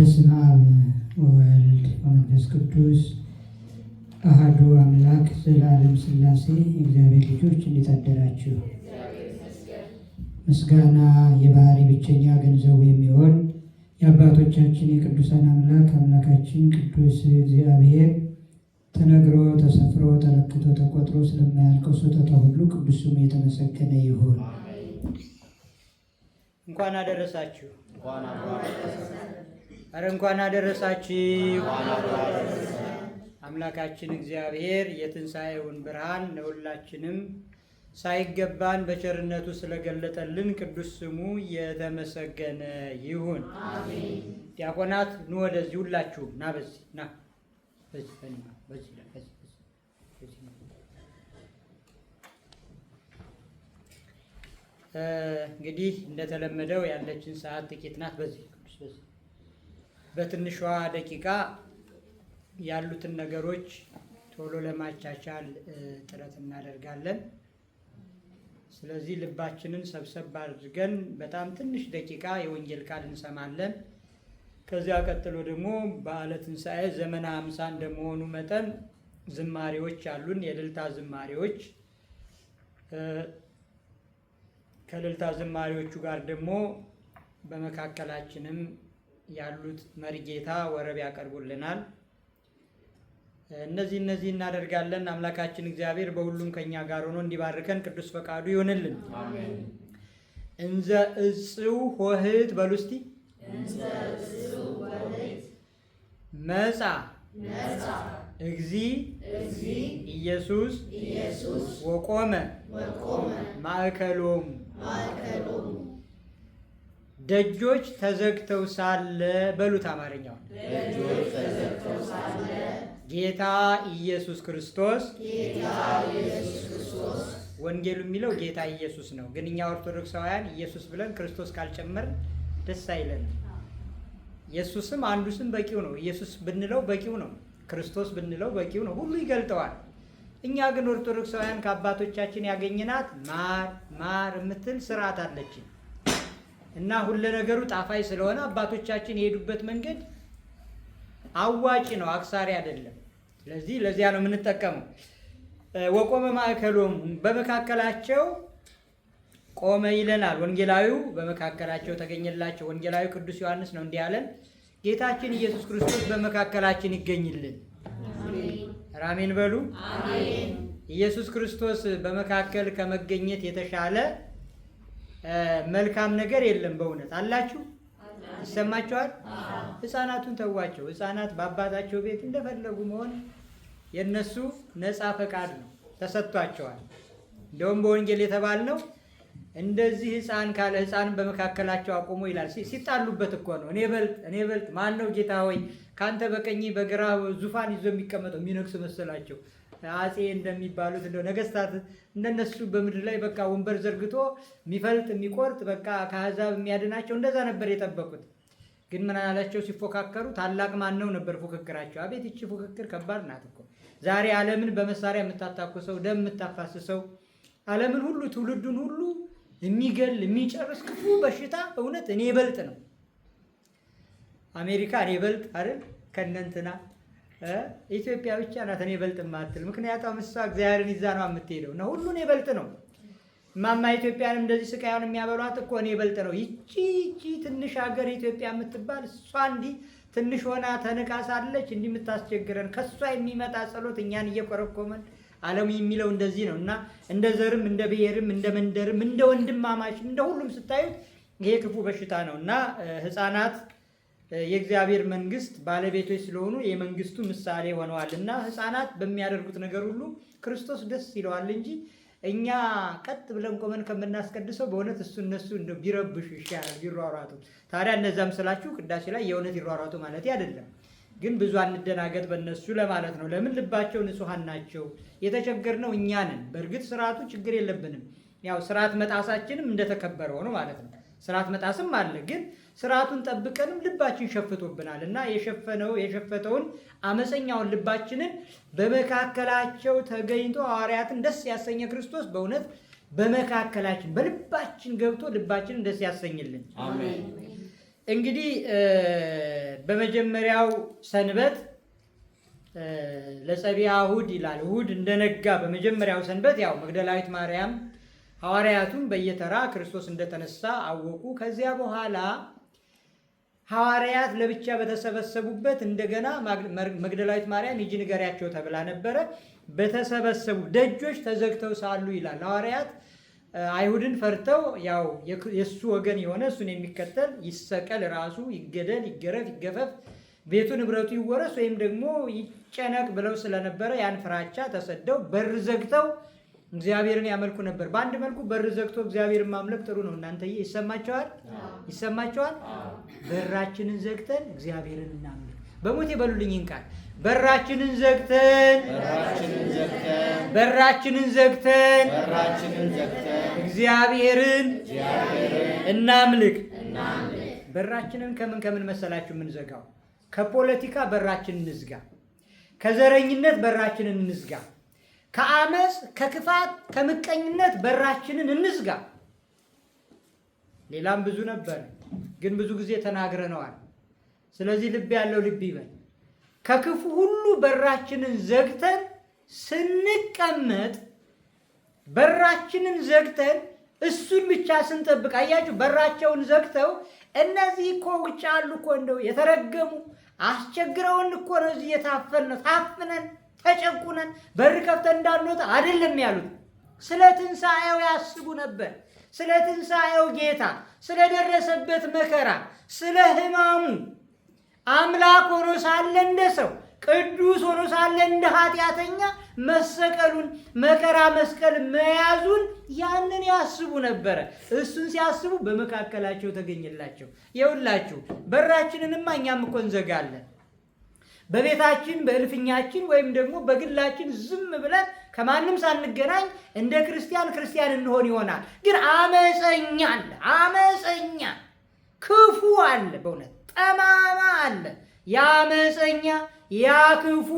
በስመ አብ ወወልድ ወመንፈስ ቅዱስ አሐዱ አምላክ ዘላለም ሥላሴ የእግዚአብሔር ልጆች እንዴት አደራችሁ? ምስጋና የባህሪ ብቸኛ ገንዘቡ የሚሆን የአባቶቻችን የቅዱሳን አምላካችን ቅዱስ እግዚአብሔር ተነግሮ ተሰፍሮ ተለክቶ ተቆጥሮ ስለማያልቀው ስጦታ ሁሉ ቅዱስ ስሙ የተመሰገነ ይሁን። እንኳን አደረሳችሁ። ኧረ እንኳን አደረሳችሁ። አምላካችን እግዚአብሔር የትንሣኤውን ብርሃን ለሁላችንም ሳይገባን በቸርነቱ ስለገለጠልን ቅዱስ ስሙ የተመሰገነ ይሁን። አሜን። ዲያቆናት ኑ ወደዚህ ሁላችሁ ና፣ በዚህ ና፣ በዚህ እንግዲህ እንደተለመደው ያለችን ሰዓት ጥቂት ናት። በዚህ በትንሿ ደቂቃ ያሉትን ነገሮች ቶሎ ለማቻቻል ጥረት እናደርጋለን። ስለዚህ ልባችንን ሰብሰብ አድርገን በጣም ትንሽ ደቂቃ የወንጌል ቃል እንሰማለን። ከዚያ ቀጥሎ ደግሞ በዓለ ትንሣኤ ዘመነ ሃምሳ እንደመሆኑ መጠን ዝማሬዎች አሉን፣ የእልልታ ዝማሬዎች። ከእልልታ ዝማሬዎቹ ጋር ደግሞ በመካከላችንም ያሉት መሪጌታ ወረብ ያቀርቡልናል። እነዚህ እናደርጋለን። አምላካችን እግዚአብሔር በሁሉም ከኛ ጋር ሆኖ እንዲባርከን ቅዱስ ፈቃዱ ይሆንልን። አሜን። እንዘ እጽው ሆህት በሉ እስቲ። መጻ እግዚ ኢየሱስ ወቆመ ማእከሎሙ ደጆች ተዘግተው ሳለ በሉት አማርኛው ጌታ ኢየሱስ ክርስቶስ ወንጌሉ የሚለው ጌታ ኢየሱስ ነው። ግን እኛ ኦርቶዶክሳውያን ኢየሱስ ብለን ክርስቶስ ካልጨመርን ደስ አይለንም። ኢየሱስም አንዱ ስም በቂው ነው። ኢየሱስ ብንለው በቂው ነው። ክርስቶስ ብንለው በቂው ነው። ሁሉ ይገልጠዋል። እኛ ግን ኦርቶዶክሳውያን ከአባቶቻችን ያገኘናት ማር የምትል ስርዓት አለችን እና ሁለ ነገሩ ጣፋጭ ስለሆነ አባቶቻችን የሄዱበት መንገድ አዋጭ ነው፣ አክሳሪ አይደለም። ስለዚህ ለዚያ ነው የምንጠቀመው። ወቆመ ማእከሎሙ በመካከላቸው ቆመ ይለናል ወንጌላዊው። በመካከላቸው ተገኘላቸው። ወንጌላዊ ቅዱስ ዮሐንስ ነው እንዲህ ያለን፣ ጌታችን ኢየሱስ ክርስቶስ በመካከላችን ይገኝልን። አሜን በሉ። አሜን። ኢየሱስ ክርስቶስ በመካከል ከመገኘት የተሻለ መልካም ነገር የለም። በእውነት አላችሁ? ይሰማችኋል? ሕፃናቱን ተዋቸው። ሕፃናት በአባታቸው ቤት እንደፈለጉ መሆን የነሱ ነፃ ፈቃድ ነው፣ ተሰጥቷቸዋል። እንደውም በወንጌል የተባልነው እንደዚህ ሕፃን ካለ ሕፃን በመካከላቸው አቁሞ ይላል። ሲጣሉበት እኮ ነው። እኔ በልጥ ማን ነው ጌታ ሆይ ከአንተ በቀኝ በግራ ዙፋን ይዞ የሚቀመጠው የሚነግስ መሰላቸው። አፄ እንደሚባሉት እንደው ነገስታት እንደነሱ በምድር ላይ በቃ ወንበር ዘርግቶ የሚፈልጥ የሚቆርጥ በቃ ከአሕዛብ የሚያድናቸው እንደዛ ነበር የጠበቁት። ግን ምን አላቸው ሲፎካከሩ? ታላቅ ማን ነው ነበር ፉክክራቸው። አቤት ይቺ ፉክክር ከባድ ናት እኮ። ዛሬ ዓለምን በመሳሪያ የምታታኩሰው፣ ደም የምታፋስሰው፣ ዓለምን ሁሉ ትውልዱን ሁሉ የሚገል የሚጨርስ ክፉ በሽታ እውነት እኔ በልጥ ነው። አሜሪካ እኔ በልጥ አይደል ከነንትና ኢትዮጵያ ብቻ ናት እኔ በልጥ የማትል። ምክንያቱም እሷ እግዚአብሔርን ይዛ ነው የምትሄደው እና ሁሉ እኔ በልጥ ነው። ማማ ኢትዮጵያንም እንደዚህ ስቃዩን የሚያበሏት እኮ እኔ በልጥ ነው። ይቺ ትንሽ ሀገር ኢትዮጵያ የምትባል እሷ እንዲህ ትንሽ ሆና ተንቃ ሳለች እንዲህ የምታስቸግረን ከእሷ የሚመጣ ጸሎት እኛን እየቆረኮመን ዓለሙ የሚለው እንደዚህ ነው እና እንደ ዘርም እንደ ብሔርም እንደ መንደርም እንደ ወንድማማችም እንደ ሁሉም ስታዩት ይሄ ክፉ በሽታ ነው እና ሕፃናት የእግዚአብሔር መንግስት ባለቤቶች ስለሆኑ የመንግስቱ ምሳሌ ሆነዋል እና ሕፃናት በሚያደርጉት ነገር ሁሉ ክርስቶስ ደስ ይለዋል እንጂ እኛ ቀጥ ብለን ቆመን ከምናስቀድሰው በእውነት እነሱ እንደው ቢረብሹ ይሻላል ቢሯሯጡ። ታዲያ እነዛም ስላችሁ ቅዳሴ ላይ የእውነት ይሯሯጡ ማለት አይደለም፣ ግን ብዙ አንደናገጥ በእነሱ ለማለት ነው። ለምን? ልባቸው ንጹሐን ናቸው። የተቸገርነው እኛ ነን። በእርግጥ ስርዓቱ ችግር የለብንም። ያው ስርዓት መጣሳችንም እንደተከበረ ሆኖ ማለት ነው። ስርዓት መጣስም አለ፣ ግን ስርዓቱን ጠብቀንም ልባችን ሸፍቶብናል እና የሸፈተውን አመፀኛውን ልባችንን በመካከላቸው ተገኝቶ ሐዋርያትን ደስ ያሰኘ ክርስቶስ በእውነት በመካከላችን በልባችን ገብቶ ልባችንን ደስ ያሰኝልን። አሜን። እንግዲህ በመጀመሪያው ሰንበት ለጸቢያ እሑድ ይላል። እሑድ እንደነጋ በመጀመሪያው ሰንበት ያው መግደላዊት ማርያም ሐዋርያቱም በየተራ ክርስቶስ እንደተነሳ አወቁ። ከዚያ በኋላ ሐዋርያት ለብቻ በተሰበሰቡበት እንደገና መግደላዊት ማርያም ሂጂ ንገሪያቸው ተብላ ነበረ። በተሰበሰቡ ደጆች ተዘግተው ሳሉ ይላል ሐዋርያት አይሁድን ፈርተው ያው የእሱ ወገን የሆነ እሱን የሚከተል ይሰቀል፣ ራሱ ይገደል፣ ይገረፍ፣ ይገፈፍ፣ ቤቱ ንብረቱ ይወረስ ወይም ደግሞ ይጨነቅ ብለው ስለነበረ ያን ፍራቻ ተሰደው በር ዘግተው እግዚአብሔርን ያመልኩ ነበር። በአንድ መልኩ በር ዘግቶ እግዚአብሔርን ማምለክ ጥሩ ነው። እናንተዬ ይሰማቸዋል? ይሰማቸዋል? በራችንን ዘግተን እግዚአብሔርን እናምልክ። በሞቴ በሉልኝ ቃል በራችንን ዘግተን እግዚአብሔርን እናምልክ። በራችንን ከምን መሰላችሁ የምንዘጋው? ከፖለቲካ በራችንን እንዝጋ። ከዘረኝነት በራችንን እንዝጋ። ከአመፅ፣ ከክፋት፣ ከምቀኝነት በራችንን እንዝጋ። ሌላም ብዙ ነበር፣ ግን ብዙ ጊዜ ተናግረነዋል። ስለዚህ ልብ ያለው ልብ ይበል። ከክፉ ሁሉ በራችንን ዘግተን ስንቀመጥ፣ በራችንን ዘግተን እሱን ብቻ ስንጠብቅ፣ አያችሁ በራቸውን ዘግተው እነዚህ እኮ ውጭ አሉ እኮ እንደው የተረገሙ አስቸግረውን እኮ ነው እዚህ የታፈን ታፍነን ተጨቁነን በር ከፍተን እንዳንወጣ አይደለም ያሉት። ስለ ትንሣኤው ያስቡ ነበር። ስለ ትንሣኤው ጌታ ስለደረሰበት መከራ፣ ስለ ሕማሙ አምላክ ሆኖ ሳለ እንደ ሰው፣ ቅዱስ ሆኖ ሳለ እንደ ኃጢአተኛ መሰቀሉን፣ መከራ መስቀል መያዙን ያንን ያስቡ ነበረ። እሱን ሲያስቡ በመካከላቸው ተገኘላቸው። የሁላችሁ በራችንንማ እኛም እኮ እንዘጋለን። በቤታችን በእልፍኛችን ወይም ደግሞ በግላችን ዝም ብለን ከማንም ሳንገናኝ እንደ ክርስቲያን እንሆን ይሆናል። ግን አመፀኛ አለ፣ አመፀኛ ክፉ አለ፣ በእውነት ጠማማ አለ። ያ አመፀኛ፣ ያ ክፉ፣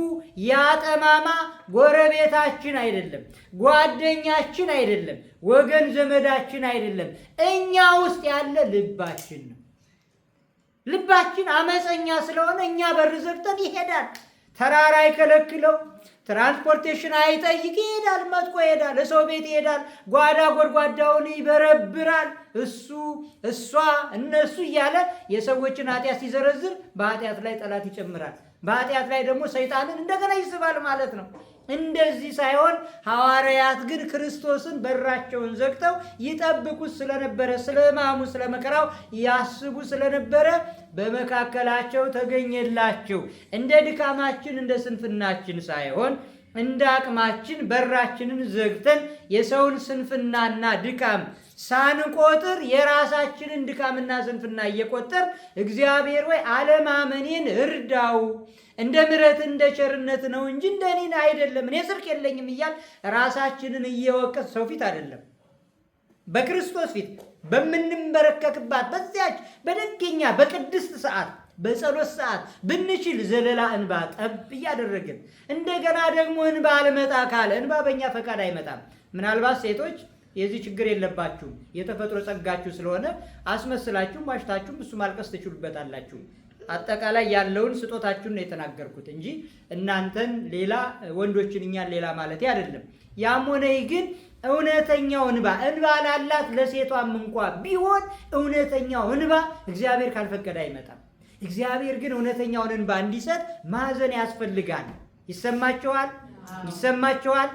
ያ ጠማማ ጎረቤታችን አይደለም፣ ጓደኛችን አይደለም፣ ወገን ዘመዳችን አይደለም። እኛ ውስጥ ያለ ልባችን ነው። ልባችን አመፀኛ ስለሆነ እኛ በር ዘግተን ይሄዳል። ተራራ አይከለክለው፣ ትራንስፖርቴሽን አይጠይቅ፣ ይሄዳል። መጥቆ ይሄዳል፣ ለሰው ቤት ይሄዳል፣ ጓዳ ጎድጓዳውን ይበረብራል። እሱ፣ እሷ፣ እነሱ እያለ የሰዎችን ኃጢአት ሲዘረዝር በኃጢአት ላይ ጠላት ይጨምራል። በኃጢአት ላይ ደግሞ ሰይጣንን እንደገና ይስባል ማለት ነው። እንደዚህ ሳይሆን ሐዋርያት ግን ክርስቶስን በራቸውን ዘግተው ይጠብቁት ስለነበረ፣ ስለ ሕማሙ ስለ መከራው ያስቡ ስለነበረ በመካከላቸው ተገኘላቸው። እንደ ድካማችን እንደ ስንፍናችን ሳይሆን እንደ አቅማችን በራችንን ዘግተን የሰውን ስንፍናና ድካም ሳንቆጥር የራሳችንን ድካምና ስንፍና እየቆጠር እግዚአብሔር ወይ አለማመኔን እርዳው፣ እንደ ምሕረት እንደ ቸርነት ነው እንጂ እንደ እኔ አይደለም፣ እኔ ጽድቅ የለኝም እያል ራሳችንን እየወቀስ ሰው ፊት አይደለም በክርስቶስ ፊት በምንመረከክባት በዚያች በደገኛ በቅድስት ሰዓት በጸሎት ሰዓት ብንችል ዘለላ እንባ ጠብ እያደረግን እንደገና ደግሞ እንባ አልመጣ ካለ እንባ በእኛ ፈቃድ አይመጣም። ምናልባት ሴቶች የዚህ ችግር የለባችሁም፣ የተፈጥሮ ጸጋችሁ ስለሆነ አስመስላችሁም ዋሽታችሁም እሱ ማልቀስ ትችሉበታላችሁ። አጠቃላይ ያለውን ስጦታችሁን ነው የተናገርኩት እንጂ እናንተን ሌላ ወንዶችን እኛን ሌላ ማለት አይደለም። ያም ሆነ ግን እውነተኛው እንባ ላላት ለሴቷም እንኳ ቢሆን እውነተኛው እንባ እግዚአብሔር ካልፈቀደ አይመጣም። እግዚአብሔር ግን እውነተኛውን እንባ እንዲሰጥ ማዘን ያስፈልጋል። ይሰማቸዋል? ይሰማቸዋል?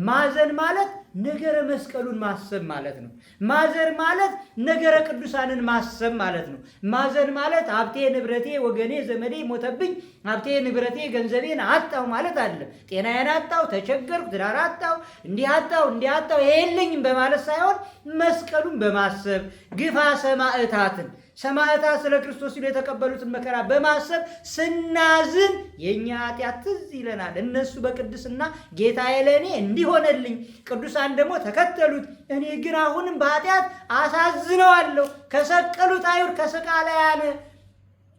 ማዘን ማለት ነገረ መስቀሉን ማሰብ ማለት ነው። ማዘን ማለት ነገረ ቅዱሳንን ማሰብ ማለት ነው። ማዘን ማለት ሀብቴ ንብረቴ ወገኔ ዘመዴ ሞተብኝ፣ ሀብቴ ንብረቴ ገንዘቤን አጣው ማለት አይደለም። ጤናዬን አጣው፣ ተቸገርኩ፣ ትዳር አጣው፣ እንዲህ አጣው የለኝም በማለት ሳይሆን መስቀሉን በማሰብ ግፋ ሰማዕታትን ሰማዕታት ስለ ክርስቶስ ሲሉ የተቀበሉትን መከራ በማሰብ ስናዝን የኛ ኃጢአት ትዝ ይለናል። እነሱ በቅድስና ጌታዬ ለእኔ እንዲሆነልኝ ቅዱሳን ደግሞ ተከተሉት፣ እኔ ግን አሁንም በኃጢአት አሳዝነዋለሁ። ከሰቀሉት አይሁድ ከሰቃላያን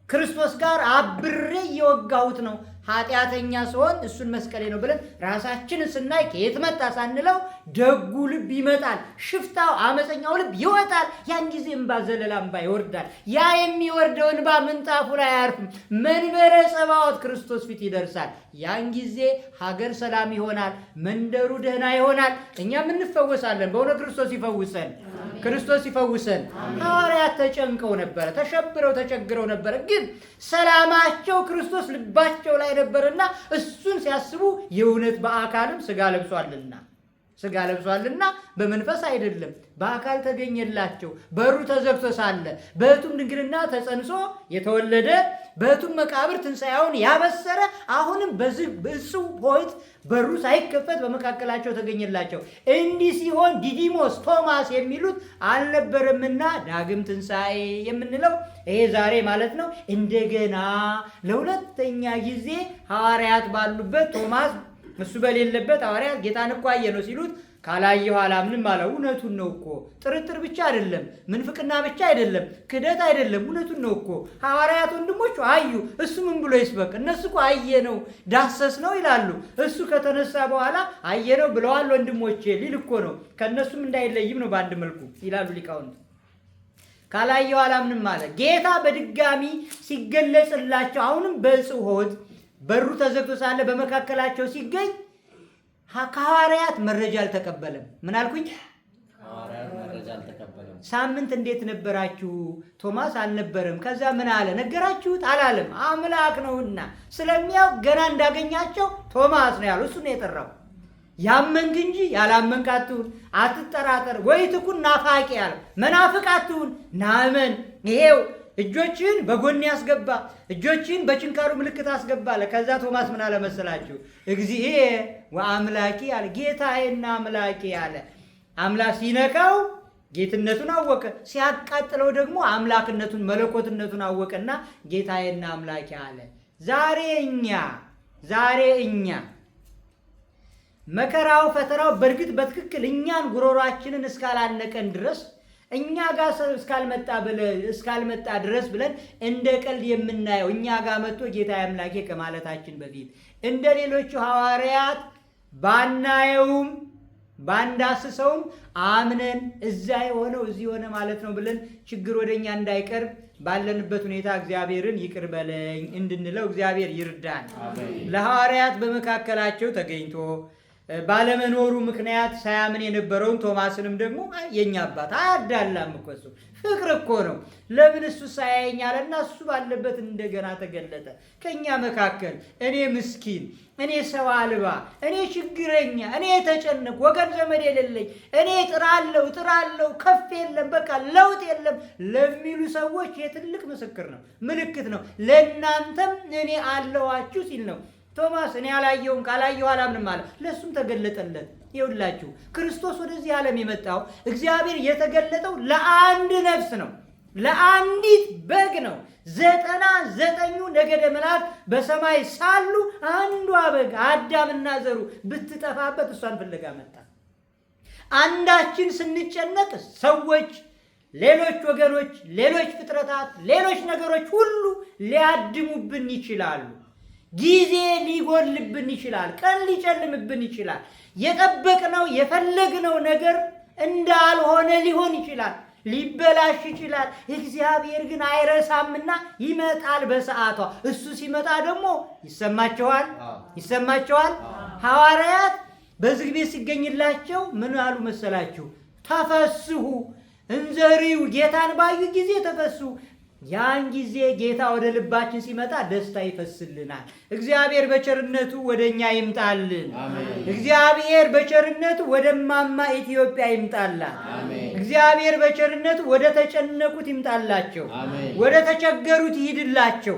ክርስቶስ ጋር አብሬ እየወጋሁት ነው። ኃጢአተኛ ሲሆን እሱን መስቀሌ ነው ብለን ራሳችንን ስናይ ከየት መጣ ሳንለው ደጉ ልብ ይመጣል፣ ሽፍታው አመፀኛው ልብ ይወጣል። ያን ጊዜ እንባ ዘለላ እንባ ይወርዳል። ያ የሚወርደው እንባ ምንጣፉ ላይ አያርፍም፣ መንበረ ጸባዖት ክርስቶስ ፊት ይደርሳል። ያን ጊዜ ሀገር ሰላም ይሆናል፣ መንደሩ ደህና ይሆናል፣ እኛም እንፈወሳለን። በእውነት ክርስቶስ ይፈውሰን፣ ክርስቶስ ይፈውሰን። ሐዋርያት ተጨንቀው ነበረ፣ ተሸብረው ተቸግረው ነበረ። ግን ሰላማቸው ክርስቶስ ልባቸው ላይ ነበርና እሱን ሲያስቡ የእውነት በአካልም ስጋ ለብሷልና በመንፈስ አይደለም፣ በአካል ተገኘላቸው። በሩ ተዘግቶ ሳለ በሕቱም ድንግልና ተጸንሶ የተወለደ በሕቱም መቃብር ትንሣኤውን ያበሰረ አሁንም በእጽው ሆይት በሩ ሳይከፈት በመካከላቸው ተገኘላቸው። እንዲህ ሲሆን ዲዲሞስ ቶማስ የሚሉት አልነበረምና ዳግም ትንሣኤ የምንለው ይሄ ዛሬ ማለት ነው። እንደገና ለሁለተኛ ጊዜ ሐዋርያት ባሉበት ቶማስ እሱ በሌለበት ሐዋርያት ጌታን እኮ አየ ነው ሲሉት ካላየሁ አላምንም አለ። እውነቱን ነው እኮ። ጥርጥር ብቻ አይደለም፣ ምንፍቅና ብቻ አይደለም፣ ክደት አይደለም። እውነቱን ነው እኮ። ሐዋርያት ወንድሞቹ አዩ። እሱ ምን ብሎ ይስበክ? እነሱ እኮ አየ ነው ዳሰስ ነው ይላሉ። እሱ ከተነሳ በኋላ አየ ነው ብለዋል ወንድሞቼ ሊል እኮ ነው። ከእነሱም እንዳይለይም ነው በአንድ መልኩ ይላሉ ሊቃውንት። ካላየሁ አላምንም አለ። ጌታ በድጋሚ ሲገለጽላቸው አሁንም በዕፀ ሕይወት በሩ ተዘግቶ ሳለ በመካከላቸው ሲገኝ ከሐዋርያት መረጃ አልተቀበለም። ምን አልኩኝ? ሐዋርያት መረጃ አልተቀበለም። ሳምንት እንዴት ነበራችሁ? ቶማስ አልነበረም። ከዛ ምን አለ? ነገራችሁት? አላለም። አምላክ ነውና ስለሚያውቅ ገና እንዳገኛቸው ቶማስ ነው ያለው። እሱ ነው የጠራው። ያመንክ እንጂ ያላመንክ አትሁን፣ አትጠራጠር። ወይ ትኩን ናፋቂ ያለው መናፍቅ አትሁን፣ ናመን። ይሄው እጆችን በጎን ያስገባ፣ እጆችን በችንካሩ ምልክት አስገባ አለ። ከዛ ቶማስ ምን አለ መሰላችሁ? እግዚእየ ወአምላኬ አለ። ጌታዬና አምላኬ አለ። አምላክ ሲነካው ጌትነቱን አወቀ፣ ሲያቃጥለው ደግሞ አምላክነቱን መለኮትነቱን አወቀና ጌታዬና አምላኬ አለ። ዛሬ እኛ መከራው ፈተናው በእርግጥ በትክክል እኛን ጉሮሯችንን እስካላነቀን ድረስ እኛ ጋር እስካልመጣ ድረስ ብለን እንደ ቀልድ የምናየው እኛ ጋር መጥቶ ጌታ አምላኬ ከማለታችን በፊት እንደ ሌሎቹ ሐዋርያት ባናየውም ባንዳስሰውም አምነን እዛ የሆነው እዚህ ሆነ ማለት ነው ብለን ችግር ወደኛ እንዳይቀርብ ባለንበት ሁኔታ እግዚአብሔርን ይቅር በለኝ እንድንለው እግዚአብሔር ይርዳን። ለሐዋርያት በመካከላቸው ተገኝቶ ባለመኖሩ ምክንያት ሳያምን የነበረውን ቶማስንም ደግሞ የኛ አባት አያዳላም እኮ እሱ ፍቅር እኮ ነው። ለምን እሱ ሳያየኛልና እሱ ባለበት እንደገና ተገለጠ። ከኛ መካከል እኔ ምስኪን፣ እኔ ሰው አልባ፣ እኔ ችግረኛ፣ እኔ የተጨነቅ ወገን ዘመድ የሌለኝ፣ እኔ ጥራለሁ ከፍ የለም በቃ ለውጥ የለም ለሚሉ ሰዎች የትልቅ ምስክር ነው፣ ምልክት ነው። ለእናንተም እኔ አለዋችሁ ሲል ነው። ቶማስ እኔ አላየውም ካላየው አላምንም አለ። ለሱም ተገለጠለት። ይኸውላችሁ ክርስቶስ ወደዚህ ዓለም የመጣው እግዚአብሔር የተገለጠው ለአንድ ነፍስ ነው፣ ለአንዲት በግ ነው። 99 ነገደ መላእክት በሰማይ ሳሉ አንዷ በግ አዳምና ዘሩ ብትጠፋበት እሷን ፍለጋ መጣ። አንዳችን ስንጨነቅ ሰዎች፣ ሌሎች ወገኖች፣ ሌሎች ፍጥረታት፣ ሌሎች ነገሮች ሁሉ ሊያድሙብን ይችላሉ። ጊዜ ሊጎልብን ይችላል። ቀን ሊጨልምብን ይችላል። የጠበቅነው የፈለግነው ነገር እንዳልሆነ ሊሆን ይችላል። ሊበላሽ ይችላል። እግዚአብሔር ግን አይረሳምና ይመጣል በሰዓቷ። እሱ ሲመጣ ደግሞ ይሰማቸዋል። ሐዋርያት በዝግ ቤት ሲገኝላቸው ምን አሉ መሰላችሁ? ተፈስሑ እንዘሪው፣ ጌታን ባዩ ጊዜ ተፈስሑ። ያን ጊዜ ጌታ ወደ ልባችን ሲመጣ ደስታ ይፈስልናል። እግዚአብሔር በቸርነቱ ወደኛ ይምጣልን። እግዚአብሔር በቸርነቱ ወደማማ ኢትዮጵያ ይምጣላት። እግዚአብሔር በቸርነቱ ወደ ተጨነቁት ይምጣላቸው። ወደ ተቸገሩት ይሂድላቸው።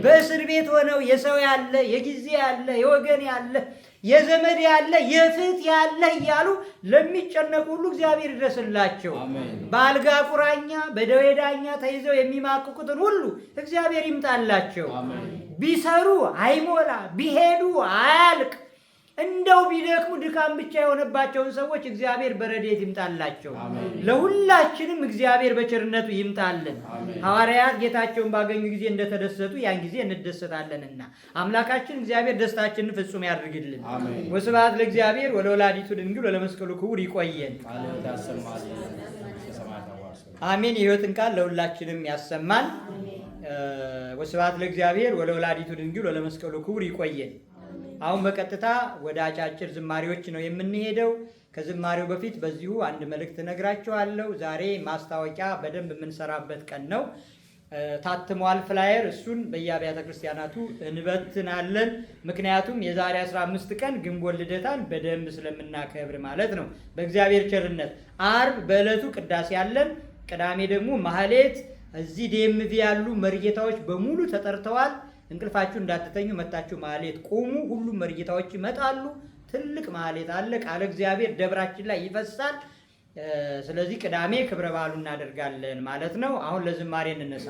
በእስር ቤት ሆነው የሰው ያለ፣ የጊዜ ያለ፣ የወገን ያለ፣ የዘመድ ያለ፣ የፍት ያለ እያሉ ለሚጨነቁ ሁሉ እግዚአብሔር ይድረስላቸው። በአልጋ ቁራኛ በደዌ ዳኛ ተይዘው የሚማቅቁትን ሁሉ እግዚአብሔር ይምጣላቸው። ቢሰሩ አይሞላ፣ ቢሄዱ አያልቅ፣ እንደው ቢደክሙ ድካም ብቻ የሆነባቸውን ሰዎች እግዚአብሔር በረድኤት ይምጣላቸው። ለሁላችንም እግዚአብሔር በቸርነቱ ይምጣልን። ሐዋርያት ጌታቸውን ባገኙ ጊዜ እንደተደሰቱ ያን ጊዜ እንደሰታለንና አምላካችን እግዚአብሔር ደስታችንን ፍጹም ያድርግልን። ወስብሐት ለእግዚአብሔር ወለወላዲቱ ድንግል ወለመስቀሉ ክቡር። ይቆየን። አሜን። የሕይወትን ቃል ለሁላችንም ያሰማን። ወስብሐት ለእግዚአብሔር ወለወላዲቱ ድንግል ወለመስቀሉ ክቡር። ይቆየን። አሁን በቀጥታ ወደ አጫጭር ዝማሬዎች ነው የምንሄደው። ከዝማሬው በፊት በዚሁ አንድ መልእክት ነግራችኋለሁ። ዛሬ ማስታወቂያ በደንብ የምንሰራበት ቀን ነው። ታትሟል ፍላየር፣ እሱን በየአብያተ ክርስቲያናቱ እንበትናለን። ምክንያቱም የዛሬ 15 ቀን ግንቦት ልደታን በደንብ ስለምናከብር ማለት ነው። በእግዚአብሔር ቸርነት አርብ በዕለቱ ቅዳሴ ያለን፣ ቅዳሜ ደግሞ ማህሌት። እዚህ ዲኤምቪ ያሉ መርጌታዎች በሙሉ ተጠርተዋል። እንቅልፋችሁ እንዳትተኙ መታችሁ ማህሌት ቁሙ። ሁሉም መርጌታዎች ይመጣሉ። ትልቅ ማህሌት አለ። ቃለ እግዚአብሔር ደብራችን ላይ ይፈሳል። ስለዚህ ቅዳሜ ክብረ በዓሉ እናደርጋለን ማለት ነው። አሁን ለዝማሬ እንነሳ።